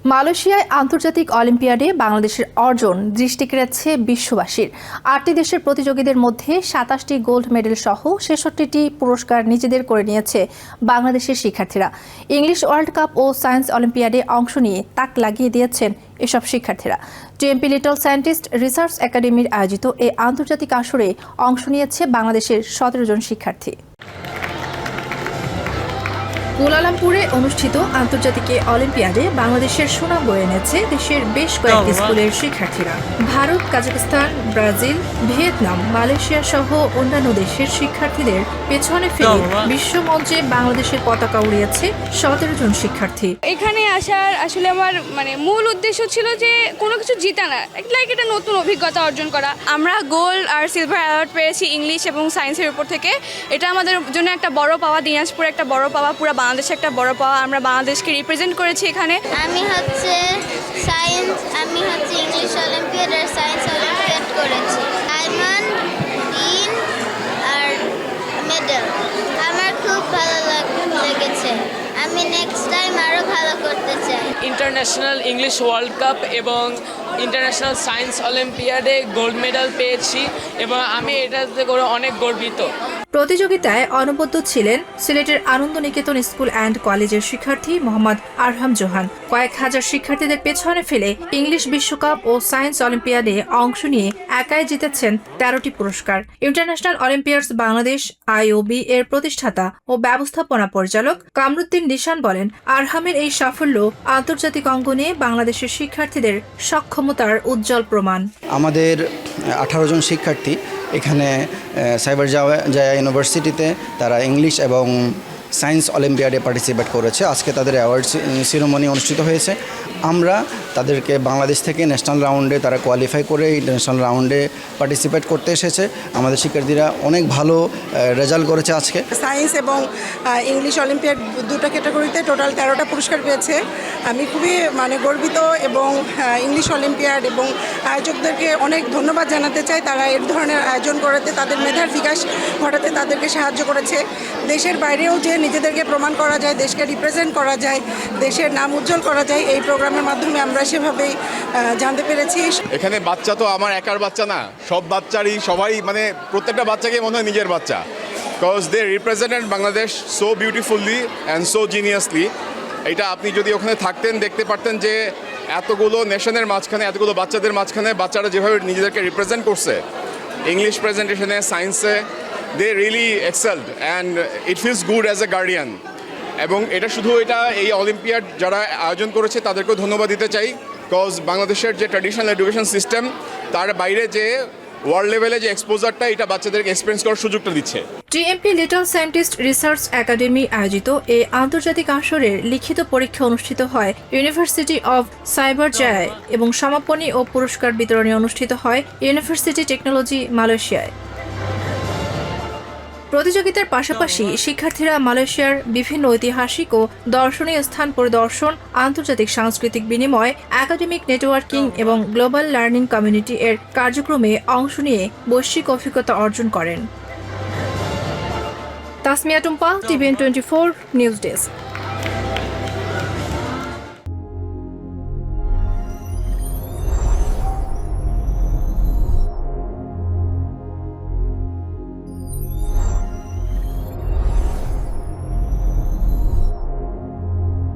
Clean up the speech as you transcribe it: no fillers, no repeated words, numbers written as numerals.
মালয়েশিয়ায় আন্তর্জাতিক অলিম্পিয়াডে বাংলাদেশের অর্জন দৃষ্টি কেড়েছে বিশ্ববাসীর। ৮টি দেশের প্রতিযোগীদের মধ্যে ২৭টি গোল্ড মেডেল সহ ৬৬টি পুরস্কার নিজেদের করে নিয়েছে বাংলাদেশের শিক্ষার্থীরা। ইংলিশ ওয়ার্ল্ড কাপ ও সায়েন্স অলিম্পিয়াডে অংশ নিয়ে তাক লাগিয়ে দিয়েছেন এসব শিক্ষার্থীরা। টিএমপি লিটল সায়েন্টিস্ট রিসার্চ একাডেমির আয়োজিত এই আন্তর্জাতিক আসরে অংশ নিয়েছে বাংলাদেশের ১৭ জন শিক্ষার্থী। কুয়ালালামপুরে অনুষ্ঠিত আন্তর্জাতিক অলিম্পিয়াডে বাংলাদেশের সুনাম বয়ে এনেছে দেশের বেশ কয়েকটি স্কুলের শিক্ষার্থীরা। Bharat, Kazakhstan, Brazil, Vietnam, Malaysia সহ অন্যান্য দেশের শিক্ষার্থীদের পেছনে ফেলে বিশ্বমঞ্চে বাংলাদেশের পতাকা উড়িয়েছে ১৭ জন শিক্ষার্থী। এখানে আসার আসলে আমার মূল উদ্দেশ্য ছিল যে কোনো কিছু জিতা না, লাইক এটা নতুন অভিজ্ঞতা অর্জন করা। আমরা গোল্ড আর সিলভার অ্যাওয়ার্ড পেয়েছি ইংলিশ এবং সায়েন্সের উপর থেকে। এটা আমাদের জন্য একটা বড় পাওয়া, দিনাজপুরে একটা বড় পাওয়া, পুরো বাংলাদেশে একটা বড় পাওয়া। আমরা বাংলাদেশকে রিপ্রেজেন্ট করেছি এখানে। আমি ইংলিশ অলিম্পিয়াড আর সায়েন্স অলিম্পিয়াড করেছি। ডায়মন্ড, গ্রিন আর মেডেল। আমার খুব ভালো লেগেছে। আমি নেক্সট টাইম আরও ভালো করতে চাই। ইন্টারন্যাশনাল ইংলিশ ওয়ার্ল্ড কাপ এবং ইন্টারন্যাশনাল সায়েন্স অলিম্পিয়াডে গোল্ড মেডেল পেয়েছি এবং আমি এটাতে করে অনেক গর্বিত। প্রতিযোগিতায় অনবদ্য ছিলেন সিলেটের আনন্দ নিকেতন স্কুল অ্যান্ড কলেজের শিক্ষার্থী মোহাম্মদ আরহাম জোহান। কয়েক হাজার শিক্ষার্থীদের পেছনে ফেলে ইংলিশ বিশ্বকাপ ও সায়েন্স অলিম্পিয়াডে অংশ নিয়ে একাই জিতেছেন ১৩টি পুরস্কার। ইন্টারন্যাশনাল অলিম্পিয়াডস বাংলাদেশ আইওবি এর প্রতিষ্ঠাতা ও ব্যবস্থাপনা পরিচালক কামরুদ্দিন নিশান বলেন, আরহামের এই সাফল্য আন্তর্জাতিক অঙ্গনে বাংলাদেশের শিক্ষার্থীদের সক্ষমতার উজ্জ্বল প্রমাণ। আমাদের 18 জন শিক্ষার্থী এখানে সাইবার জায়া ইউনিভার্সিটিতে তারা ইংলিশ এবং সায়েন্স অলিম্পিয়াডে পার্টিসিপেট করেছে। আজকে তাদের অ্যাওয়ার্ড সেরেমনি অনুষ্ঠিত হয়েছে। আমরা তাদেরকে বাংলাদেশ থেকে ন্যাশনাল রাউন্ডে তারা কোয়ালিফাই করে ইন্টারন্যাশনাল রাউন্ডে পার্টিসিপেট করতে এসেছে। আমাদের শিক্ষার্থীরা অনেক ভালো রেজাল্ট করেছে আজকে। সায়েন্স এবং ইংলিশ অলিম্পিয়াড দুটো ক্যাটাগরিতে টোটাল 13টা পুরস্কার পেয়েছে। আমি খুবই গর্বিত এবং ইংলিশ অলিম্পিয়াড এবং আয়োজকদেরকে অনেক ধন্যবাদ জানাতে চাই। তারা এর ধরনের আয়োজন করাতে, তাদের মেধার বিকাশ ঘটাতে তাদেরকে সাহায্য করেছে। দেশের বাইরেও যে নিজেদেরকে প্রমাণ করা যায়, দেশকে রিপ্রেজেন্ট করা যায়, দেশের নাম উজ্জ্বল করা যায়, এই প্রোগ্রামের মাধ্যমে আমরা সেভাবেই জানতে পেরেছি। এখানে বাচ্চা তো আমার একার বাচ্চা না, সব বাচ্চারই সবাই প্রত্যেকটা বাচ্চাকে মনে হয় নিজের বাচ্চা। Because they represented Bangladesh so beautifully and so geniusly. এটা আপনি যদি ওখানে থাকতেন দেখতে পারতেন যে এতগুলো নেশনের মাঝখানে, এতগুলো বাচ্চাদের মাঝখানে বাচ্চারা যেভাবে নিজেদেরকে রিপ্রেজেন্ট করছে ইংলিশ প্রেজেন্টেশনে, সায়েন্সে, they really excelled and it feels good as a guardian. এবং এটা এই অলিম্পিয়াড যারা আয়োজন করেছে তাদেরকেও ধন্যবাদ দিতে চাই। বিকজ বাংলাদেশের যে ট্র্যাডিশনাল এডুকেশন সিস্টেম তার বাইরে যে ওয়ার্ল্ড লেভেলে যে এক্সপোজারটা, এটা বাচ্চাদেরকে এক্সপিরিয়েন্স করার সুযোগটা দিচ্ছে। TMP little scientist research academy আয়োজিত এই আন্তর্জাতিক আসরের লিখিত পরীক্ষা অনুষ্ঠিত হয় ইউনিভার্সিটি অব সাইবার জায়ায় এবং সমাপনী ও পুরস্কার বিতরণী অনুষ্ঠিত হয় ইউনিভার্সিটি টেকনোলজি মালয়েশিয়ায়। প্রতিযোগিতার পাশাপাশি শিক্ষার্থীরা মালয়েশিয়ার বিভিন্ন ঐতিহাসিক ও দর্শনীয় স্থান পরিদর্শন, আন্তর্জাতিক সাংস্কৃতিক বিনিময়, একাডেমিক নেটওয়ার্কিং এবং গ্লোবাল লার্নিং কমিউনিটি এর কার্যক্রমে অংশ নিয়ে বৈশ্বিক অভিজ্ঞতা অর্জন করেন। Tasmia Tumpa, TVN24 news desk.